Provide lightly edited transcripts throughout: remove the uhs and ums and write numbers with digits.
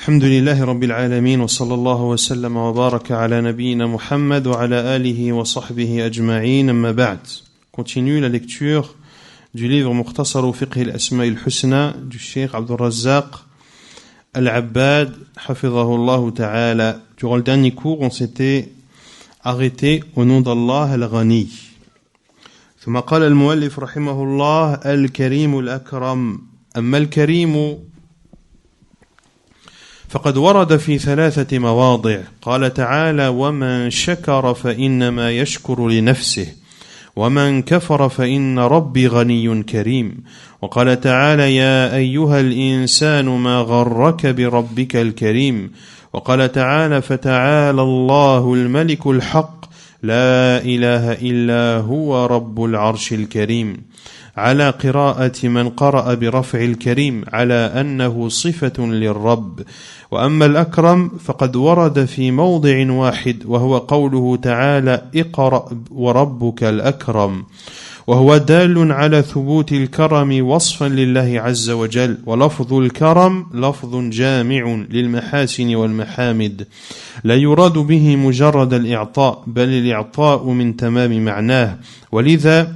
الحمد لله رب العالمين وصلى الله وسلم وبارك على نبينا محمد وعلى آله وصحبه أجمعين أما بعد. Continue la lecture du livre Mukhtasar Fiqh al-Asma' al-Husna du Cheikh Abdul Razzaq Al-Abbad hafidhahullah ta'ala. Durant le dernier cours, on s'était arrêté au nom d'Allah Al-Ghani. ثم قال المؤلف رحمه الله الكريم الأكرم. أما الكريم فقد ورد في 3 مواضع. قال تعالى ومن شكر فإنما يشكر لنفسه ومن كفر فإن ربي غني كريم. وقال تعالى يا أيها الإنسان ما غرك بربك الكريم. وقال تعالى فتعالى الله الملك الحق لا إله إلا هو رب العرش الكريم. على قراءة من قرأ برفع الكريم على أنه صفة للرب. وأما الأكرم فقد ورد في موضع واحد وهو قوله تعالى اقرأ وربك الأكرم، وهو دال على ثبوت الكرم وصفا لله عز وجل. ولفظ الكرم لفظ جامع للمحاسن والمحامد لا يراد به مجرد الإعطاء بل الإعطاء من تمام معناه. ولذا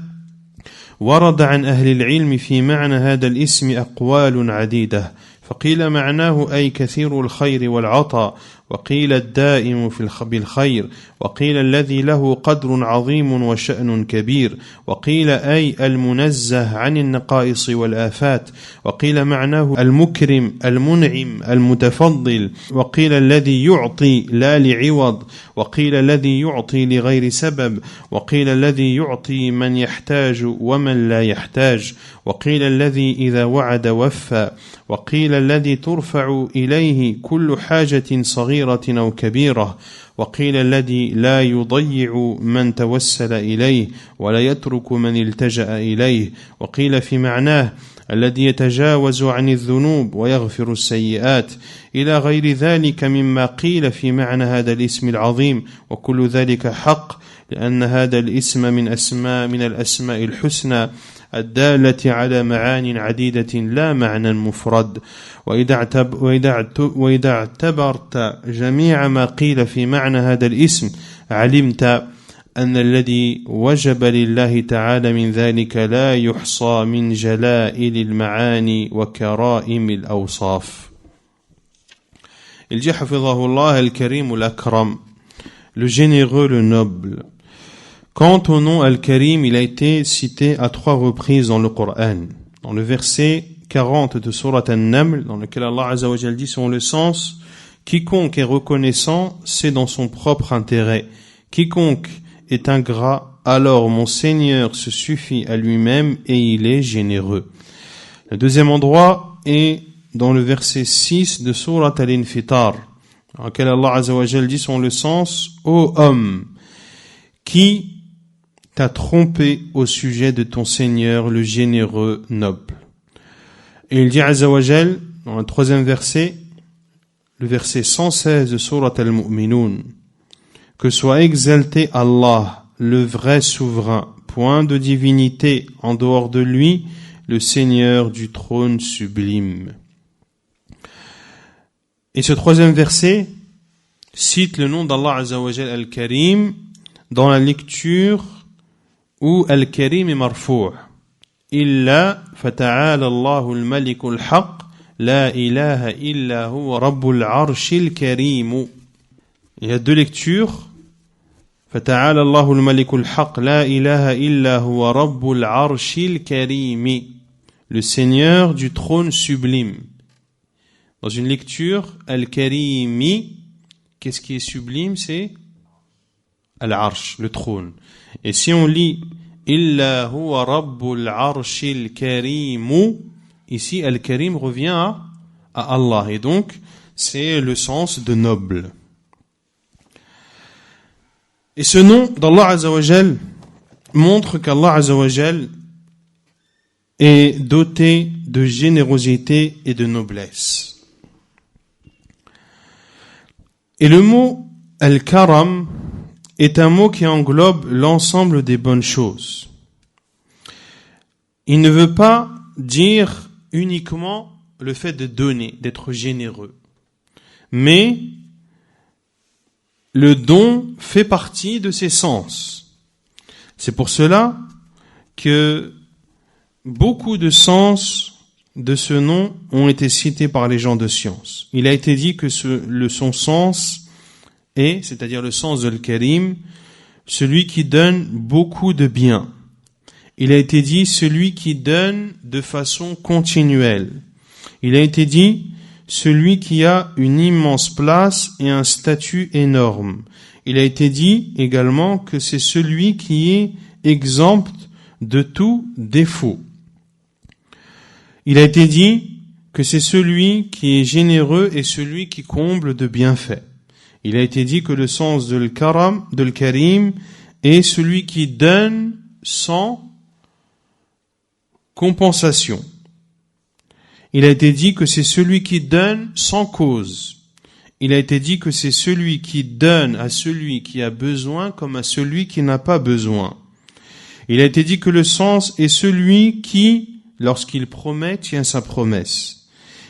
ورد عن أهل العلم في معنى هذا الاسم أقوال عديدة، فقيل معناه أي كثير الخير والعطاء، وقيل الدائم بالخير، وقيل الذي له قدر عظيم وشأن كبير، وقيل أي المنزه عن النقائص والآفات، وقيل معناه المكرم المنعم المتفضل، وقيل الذي يعطي لا لعوض، وقيل الذي يعطي لغير سبب، وقيل الذي يعطي من يحتاج ومن لا يحتاج، وقيل الذي إذا وعد وفى، وقيل الذي ترفع إليه كل حاجة صغيرة أو كبيرة، وقيل الذي لا يضيع من توسل إليه ولا يترك من التجأ إليه، وقيل في معناه الذي يتجاوز عن الذنوب ويغفر السيئات، إلى غير ذلك مما قيل في معنى هذا الاسم العظيم. وكل ذلك حق لأن هذا الاسم من الأسماء الحسنى الدالة على معان عديدة لا معنى مفرد. وإذا اعتبرت جميع ما قيل في معنى هذا الاسم علمت أن الذي وجب لله تعالى من ذلك لا يحصى من جلائل المعاني وكرائم الأوصاف. Il dit hafidhahullah al-Karim al-Akram, le généreux, le noble. Quant au nom Al-Karim, il a été cité à 3 reprises dans le Coran. Dans le verset 40 de Surat An-Naml, dans lequel Allah Azza wa Jal dit selon le sens, quiconque est reconnaissant, c'est dans son propre intérêt. Quiconque est ingrat, alors mon Seigneur se suffit à lui-même et il est généreux. Le deuxième endroit est dans le verset 6 de Surat Al-Infitar, dans lequel Allah Azza wa Jal dit selon le sens, ô homme, qui t'a trompé au sujet de ton Seigneur, le généreux, noble. Et il dit Azza wa Jal, dans le 3e verset, le verset 116 de Surat Al-Mu'minun, que soit exalté Allah, le vrai souverain, point de divinité en dehors de lui, le Seigneur du trône sublime. Et ce 3e verset cite le nom d'Allah Azza wa Jal Al-Karim dans la lecture où Al-Karim est marfou'. Illa fata'ala Allahu al-Malik al-Haq la ilaha illa huwa rabbul arshil karim. Il y a 2 lectures. Fata'ala Allahu al-Malik al-Haq la ilaha illa huwa rabbul arshil karim. Le Seigneur du trône sublime. Dans une lecture, Al-Karimi, qu'est-ce qui est sublime? C'est Al-Arsh, le trône. Et si on lit Illa huwa rabbul arshil karim, ici Al-Karim revient à Allah. Et donc, c'est le sens de noble. Et ce nom d'Allah Azza wa Jal montre qu'Allah Azza wa Jal est doté de générosité et de noblesse. Et le mot Al-Karam est un mot qui englobe l'ensemble des bonnes choses. Il ne veut pas dire uniquement le fait de donner, d'être généreux. mais le don fait partie de ses sens. C'est pour cela que beaucoup de sens de ce nom ont été cités par les gens de science. Il a été dit que son sens est, c'est-à-dire le sens de Al-Karim, celui qui donne beaucoup de bien. Il a été dit celui qui donne de façon continuelle. Il a été dit celui qui a une immense place et un statut énorme. Il a été dit également que c'est celui qui est exempt de tout défaut. Il a été dit que c'est celui qui est généreux et celui qui comble de bienfaits. Il a été dit que le sens de l'Karim est celui qui donne sans compensation. Il a été dit que c'est celui qui donne sans cause. Il a été dit que c'est celui qui donne à celui qui a besoin comme à celui qui n'a pas besoin. Il a été dit que le sens est celui qui, lorsqu'il promet, tient sa promesse.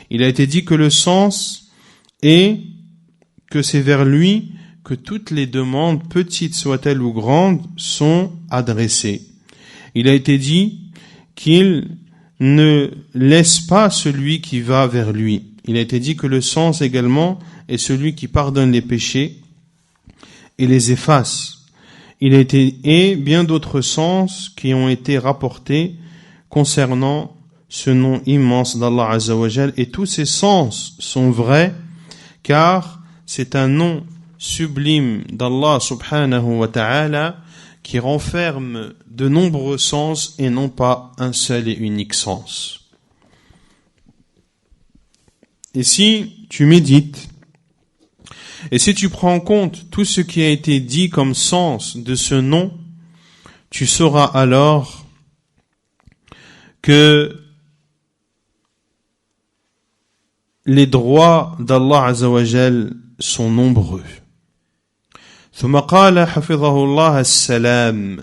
Il a été dit que le sens est que c'est vers lui que toutes les demandes, petites soient-elles ou grandes, sont adressées. Il a été dit qu'il ne laisse pas celui qui va vers lui. Il a été dit que le sens également est celui qui pardonne les péchés et les efface. Il a été, et bien d'autres sens qui ont été rapportés concernant ce nom immense d'Allah Azza wa Jal, et tous ces sens sont vrais car c'est un nom sublime d'Allah subhanahu wa ta'ala qui renferme de nombreux sens et non pas un seul et unique sens. Et si tu médites, et si tu prends en compte tout ce qui a été dit comme sens de ce nom, tu sauras alors que les droits d'Allah Azza wa Jal sont nombreux. ثم قال حفظه الله السلام.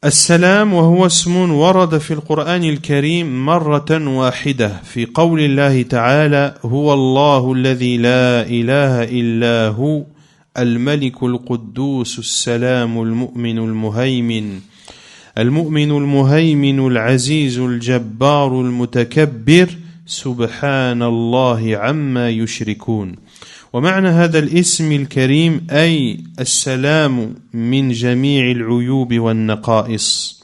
السلام وهو اسم ورد في القرآن الكريم مرة واحدة في قول الله تعالى هو الله الذي لا إله إلا هو الملك القدوس السلام المؤمن المهيمن العزيز الجبار المتكبر سبحان الله عما يشركون. ومعنى هذا الاسم الكريم أي السلام من جميع العيوب والنقائص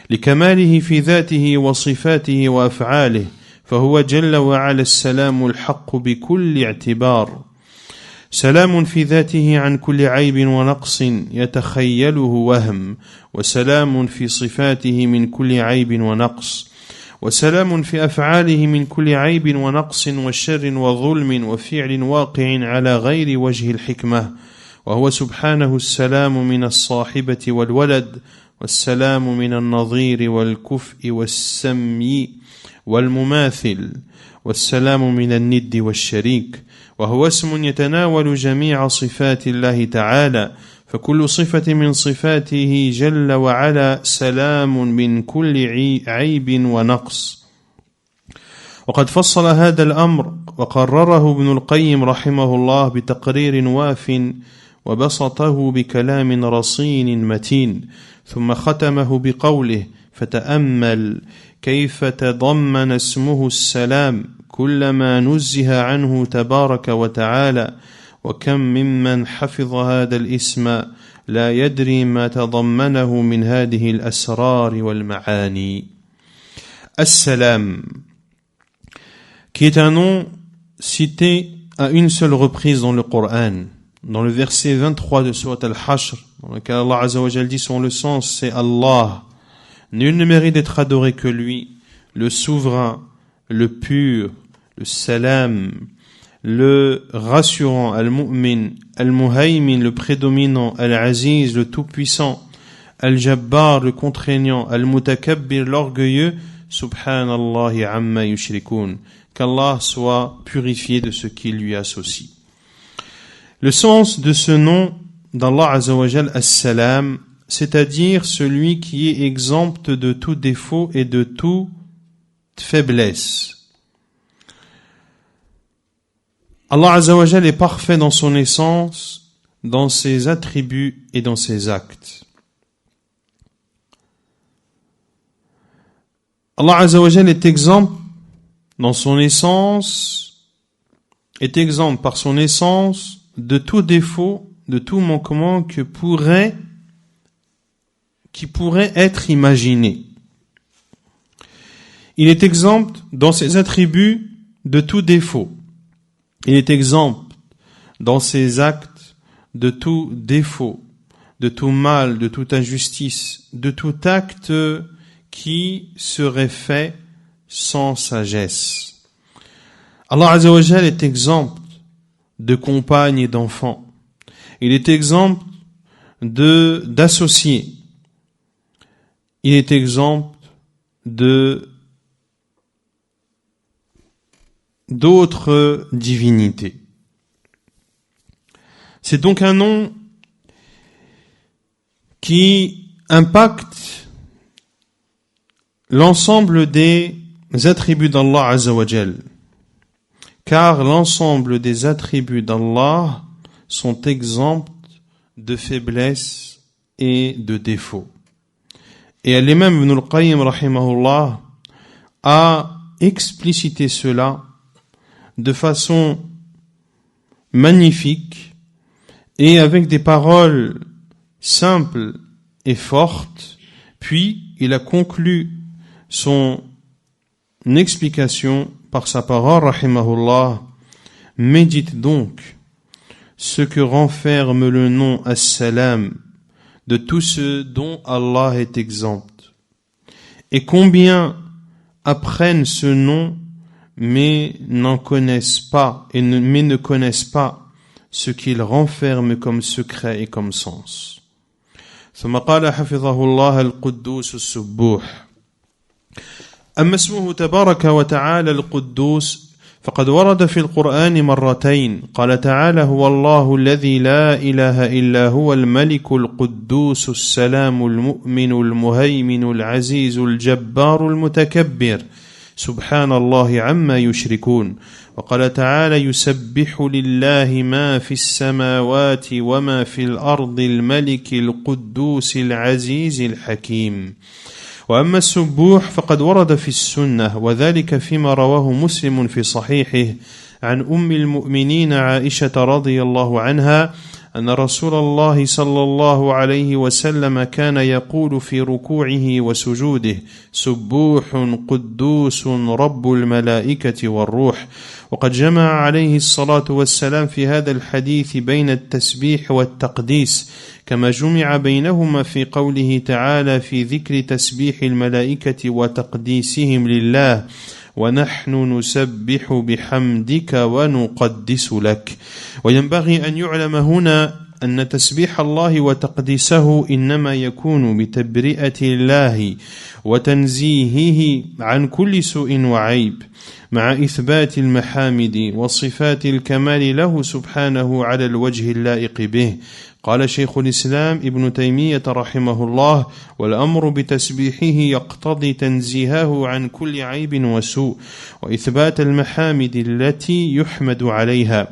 لكماله في ذاته وصفاته وأفعاله، فهو جل وعلا السلام الحق بكل اعتبار، سلام في ذاته عن كل عيب ونقص يتخيله وهم، وسلام في صفاته من كل عيب ونقص، وسلام في أفعاله من كل عيب ونقص وشر وظلم وفعل واقع على غير وجه الحكمة، وهو سبحانه السلام من الصاحبة والولد، والسلام من النظير والكفء والسمي والمماثل، والسلام من الند والشريك، وهو اسم يتناول جميع صفات الله تعالى، فكل صفة من صفاته جل وعلا سلام من كل عيب ونقص. وقد فصل هذا الأمر وقرره ابن القيم رحمه الله بتقرير واف، وبسطه بكلام رصين متين، ثم ختمه بقوله فتأمل كيف تضمن اسمه السلام كل ما نزه عنه تبارك وتعالى، وكم ممن حفظ هذا الاسم لا يدري ما تضمنه من هذه الأسرار والمعاني. As-Salam, qui est un nom cité à une seule reprise dans le Coran, dans le verset 23 de Surat Al-Hashr, dans lequel Allah Azza wa Jal dit son le sens, c'est Allah. Nul ne mérite d'être adoré que lui, le souverain, le pur, le salam, le rassurant, al-mu'min, al-muhaymin, le prédominant, al-aziz, le tout-puissant, al-jabbar, le contraignant, al-mutakabbir, l'orgueilleux, subhanallahi amma yushrikun, qu'Allah soit purifié de ce qui lui associe. Le sens de ce nom d'Allah Azza wa Jal, as-salam, c'est-à-dire celui qui est exempt de tout défaut et de toute faiblesse. Allah Azza wa Jal est parfait dans son essence, dans ses attributs et dans ses actes. Allah Azza wa Jal est exempt dans son essence, est exempt par son essence de tout défaut, de tout manquement qui pourrait être imaginé. Il est exempt dans ses attributs de tout défaut. Il est exempt dans ses actes de tout défaut, de tout mal, de toute injustice, de tout acte qui serait fait sans sagesse. Allah Azza wa Jal est exempt de compagnes et d'enfants. Il est exempt d'associés. Il est exempt d'autres divinités. C'est donc un nom qui impacte l'ensemble des attributs d'Allah Azza wa Jal. Car l'ensemble des attributs d'Allah sont exempts de faiblesse et de défauts. Et l'imam Ibn al-Qayyim rahimahullah a explicité cela de façon magnifique et avec des paroles simples et fortes, puis il a conclu son explication par sa parole rahimahullah: médite donc ce que renferme le nom As-Salam de tout ce dont Allah est exempt, et combien apprennent ce nom mais ne connaissent pas ce qu'il renferme comme secret et comme sens. ثم قال حفظه الله القدوس السبوح: أما اسمه تبارك وتعالى القدوس فقد ورد في القرآن مرتين. قال تعالى: هو الله الذي لا إله إلا هو الملك القدوس السلام المؤمن المهيمن العزيز الجبار المتكبر سبحان الله عما يشركون. وقال تعالى: يسبح لله ما في السماوات وما في الأرض الملك القدوس العزيز الحكيم. وأما السبوح فقد ورد في السنة، وذلك فيما رواه مسلم في صحيحه عن أم المؤمنين عائشة رضي الله عنها أن رسول الله صلى الله عليه وسلم كان يقول في ركوعه وسجوده: سبوح قدوس رب الملائكة والروح. وقد جمع عليه الصلاة والسلام في هذا الحديث بين التسبيح والتقديس، كما جمع بينهما في قوله تعالى في ذكر تسبيح الملائكة وتقديسهم لله: ونحن نسبح بحمدك ونقدس لك. وينبغي أن يعلم هنا أن تسبيح الله وتقديسه إنما يكون بتبرئة الله وتنزيهه عن كل سوء وعيب، مع إثبات المحامد وصفات الكمال له سبحانه على الوجه اللائق به. قال شيخ الإسلام ابن تيمية رحمه الله: والأمر بتسبيحه يقتضي تنزيهه عن كل عيب وسوء، وإثبات المحامد التي يحمد عليها،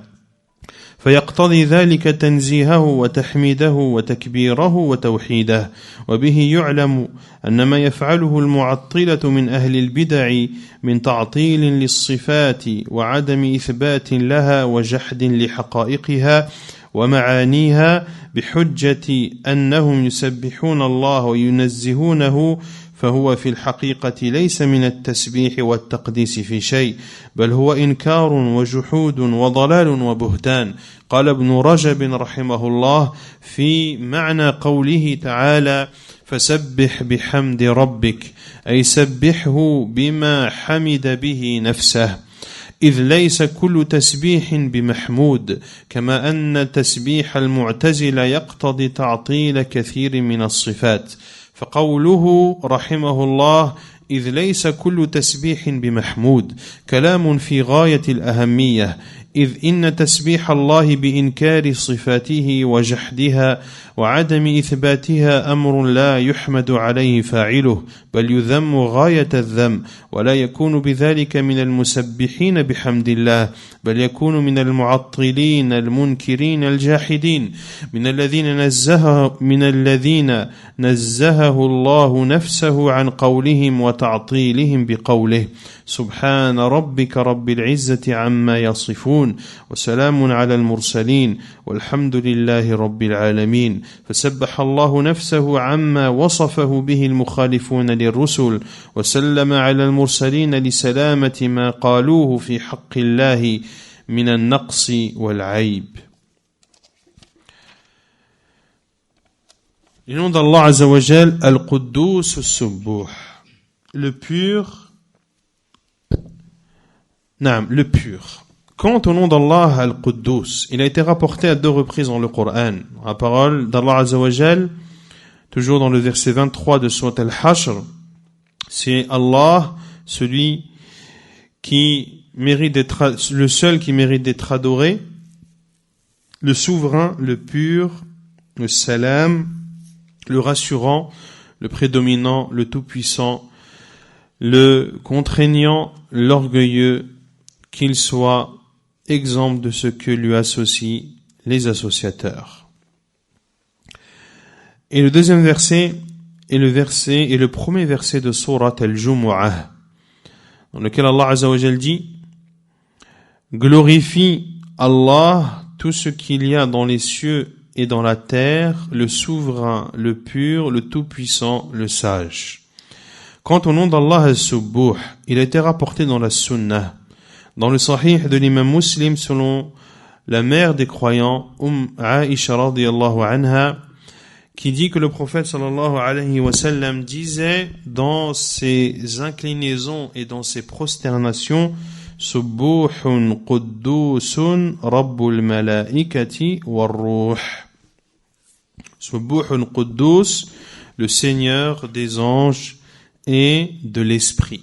فيقتضي ذلك تنزيهه وتحميده وتكبيره وتوحيده. وبه يعلم أن ما يفعله المعطلة من أهل البدع من تعطيل للصفات وعدم إثبات لها وجحد لحقائقها ومعانيها بحجة أنهم يسبحون الله وينزهونه، فهو في الحقيقة ليس من التسبيح والتقديس في شيء، بل هو إنكار وجحود وضلال وبهتان. قال ابن رجب رحمه الله في معنى قوله تعالى: فسبح بحمد ربك، أي سبحه بما حمد به نفسه، إذ ليس كل تسبيح بمحمود، كما أن تسبيح المعتزلة يقتضي تعطيل كثير من الصفات. فقوله رحمه الله: إذ ليس كل تسبيح بمحمود، كلام في غاية الأهمية، إذ إن تسبيح الله بإنكار صفاته وجحدها وعدم إثباتها أمر لا يحمد عليه فاعله بل يذم غاية الذم ولا يكون بذلك من المسبحين بحمد الله بل يكون من المعطلين المنكرين الجاحدين من الذين نزهه الله نفسه عن قولهم وتعطيلهم بقوله سبحان ربك رب العزة عما يصفون وسلام على المرسلين والحمد لله رب العالمين فسبح الله نفسه عما وصفه به المخالفون للرسل وسلم على المرسلين لسلامة ما قالوه في حق الله من النقص والعيب. Le nom d'Allah Azza wa Jal, Al-Quddus Al-Subbuh, le pur, le pur. Quant au nom d'Allah Al-Quddus, il a été rapporté à 2 reprises dans le Coran. La parole d'Allah Azza wa Jal, toujours dans le verset 23 de Sourate Al-Hashr, c'est Allah, celui qui mérite d'être, le seul qui mérite d'être adoré, le souverain, le pur, le salam, le rassurant, le prédominant, le tout-puissant, le contraignant, l'orgueilleux, qu'il soit exempt de ce que lui associent les associateurs. Et le deuxième verset est le premier verset de Surat Al-Jumu'ah, dans lequel Allah Azza wa Jal dit: glorifie Allah tout ce qu'il y a dans les cieux et dans la terre, le souverain, le pur, le tout-puissant, le sage. Quant au nom d'Allah Al-Subbuh, il a été rapporté dans la Sunnah, dans le Sahih de l'imam Muslim, selon la mère des croyants, Aisha radiyallahu anha, qui dit que le prophète sallallahu alayhi wa sallam disait dans ses inclinaisons et dans ses prosternations: Subbuhun Quddusun Rabbul Malaikati war-Ruh. Subbuhun Quddus, le Seigneur des anges et de l'esprit.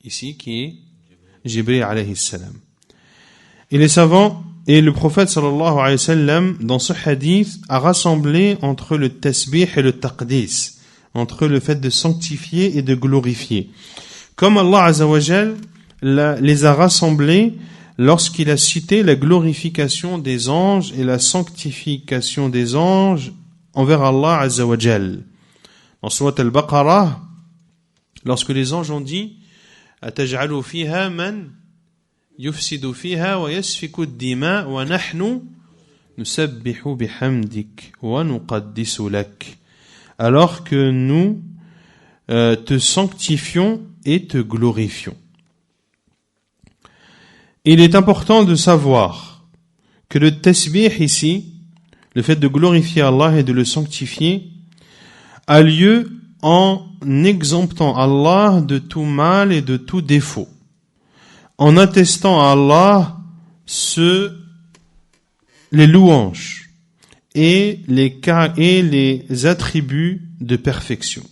Ici, qui est Jibril alayhi salam. Et les savants et le prophète sallallahu alayhi wa sallam, dans ce hadith, a rassemblé entre le tasbih et le taqdis, entre le fait de sanctifier et de glorifier. Comme Allah Azza wa Jal les a rassemblés lorsqu'il a cité la glorification des anges et la sanctification des anges envers Allah Azza wa Jal. Dans Surat Al-Baqarah, lorsque les anges ont dit: Ataj'alu fiha man yufsidu fiha wa yasfiku ad-dima wa nahnu nusabbihu bihamdik wa nuqaddisu lak. Alors que nous te sanctifions et te glorifions. Il est important de savoir que le tasbih ici, le fait de glorifier Allah et de le sanctifier, a lieu en exemptant Allah de tout mal et de tout défaut, en attestant à Allah les louanges et les attributs de perfection,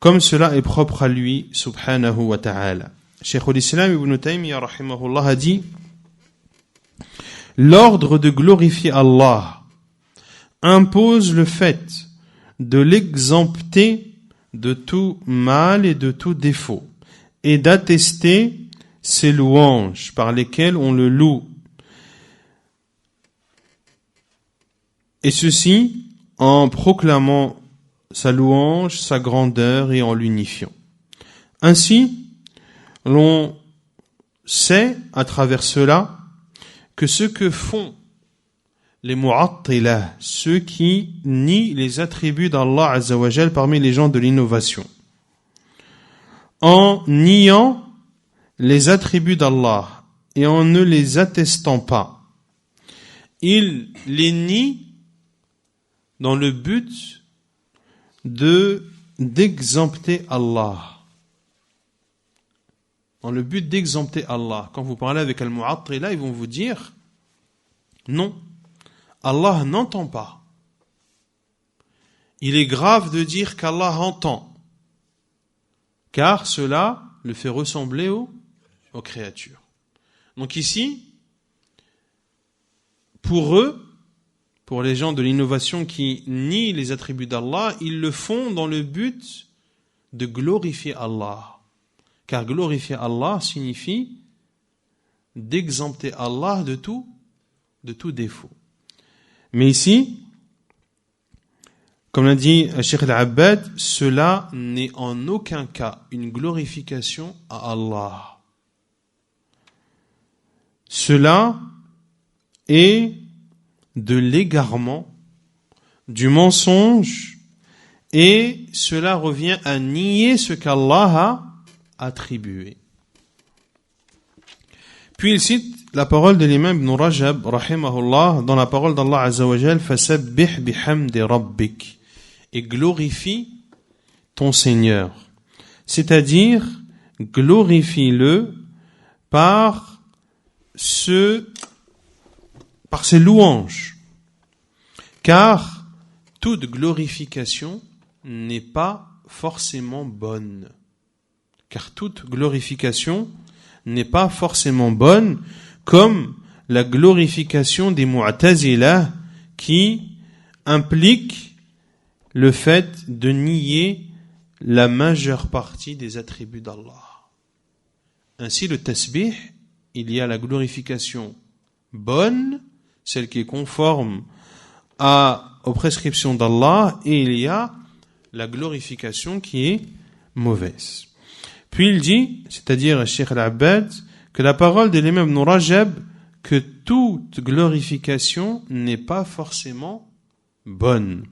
comme cela est propre à lui, subhanahu wa ta'ala. Cheikh al-Islam Ibn Taymiyyah rahimahullah a dit: l'ordre de glorifier Allah impose le fait de l'exempter de tout mal et de tout défaut, et d'attester ses louanges par lesquelles on le loue. Et ceci en proclamant sa louange, sa grandeur et en l'unifiant. Ainsi, l'on sait à travers cela que ce que font les mu'attilah, ceux qui nient les attributs d'Allah Azza wa Jal parmi les gens de l'innovation, en niant les attributs d'Allah et en ne les attestant pas, ils les nient dans le but d'exempter Allah. Dans le but d'exempter Allah. Quand vous parlez avec Al-Mu'attila, ils vont vous dire: non, Allah n'entend pas. Il est grave de dire qu'Allah entend, car cela le fait ressembler aux créatures. Donc ici, pour eux, pour les gens de l'innovation qui nient les attributs d'Allah, ils le font dans le but de glorifier Allah. Car glorifier Allah signifie d'exempter Allah de tout défaut. Mais ici, comme l'a dit Cheikh Al-Abbad, cela n'est en aucun cas une glorification à Allah. Cela est de l'égarement, du mensonge, et cela revient à nier ce qu'Allah a attribué. Puis il cite la parole de l'imam Ibn Rajab, rahimahullah, dans la parole d'Allah Azza wa Jal, fasabbih bihamdi rabbik, et glorifie ton Seigneur. C'est-à-dire, glorifie-le par ses louanges. Car toute glorification n'est pas forcément bonne. Car toute glorification n'est pas forcément bonne, comme la glorification des Mu'tazila qui implique le fait de nier la majeure partie des attributs d'Allah. Ainsi, le tasbih, il y a la glorification bonne, celle qui est conforme aux prescriptions d'Allah, et il y a la glorification qui est mauvaise. Puis il dit, c'est-à-dire Cheikh Al-Abbad, que la parole de l'imam Ibn Rajab, que toute glorification n'est pas forcément bonne,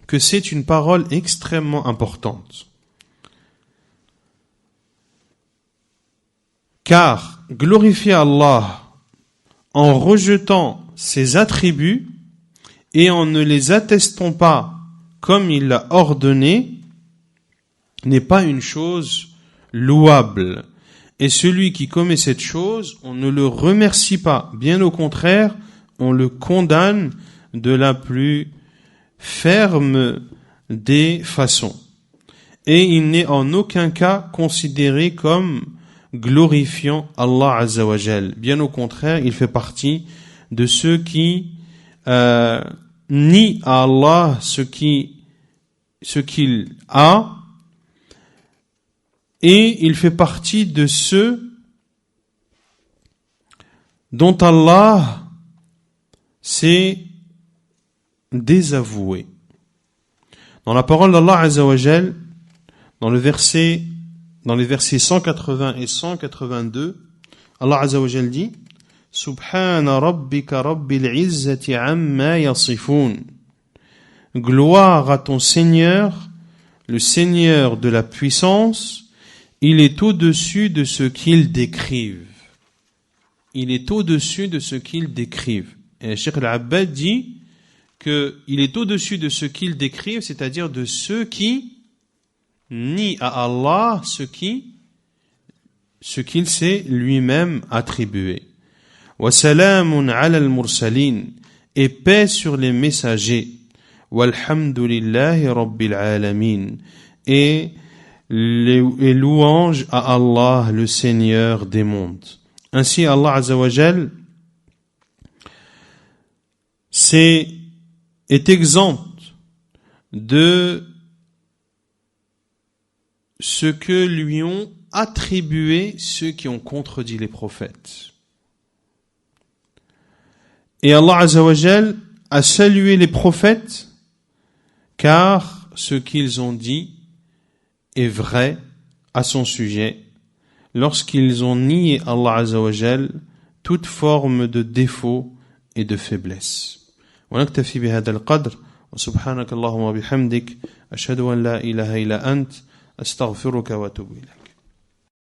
que c'est une parole extrêmement importante. Car glorifier Allah en rejetant ses attributs et en ne les attestant pas comme il l'a ordonné n'est pas une chose louable. Et celui qui commet cette chose, on ne le remercie pas. Bien au contraire, on le condamne de la plus ferme des façons. Et il n'est en aucun cas considéré comme glorifiant Allah Azza wa Jal. Bien au contraire, il fait partie de ceux qui nient à Allah ce qu'il a, et il fait partie de ceux dont Allah s'est désavoué. Dans la parole d'Allah Azza wa Jal, dans les versets 180 et 182, Allah Azza wa Jal dit: Subhana rabbika rabbil izzati amma yasifun. Gloire à ton Seigneur, le Seigneur de la puissance, il est au-dessus de ce qu'ils décrivent. Il est au-dessus de ce qu'ils décrivent. Et Cheikh Al-Abbad dit qu'il est au-dessus de ce qu'ils décrivent, c'est-à-dire de ceux qui nient à Allah ce qu'il s'est lui-même attribué. Wa salamun ala al-mursalin, et paix sur les messagers. Walhamdulillahi rabbil alamin, et louanges à Allah, le Seigneur des mondes. Ainsi, Allah Azza wa Jal est exempt de ce que lui ont attribué ceux qui ont contredit les prophètes. Et Allah Azza wa Jal a salué les prophètes, car ce qu'ils ont dit est vrai à son sujet, lorsqu'ils ont nié Allah Azza wa Jal toute forme de défaut et de faiblesse. ونكتفي بهذا القدر وسبحانك اللهم وبحمدك أشهد أن لا إله إلا أنت أستغفرك وأتوب إليك.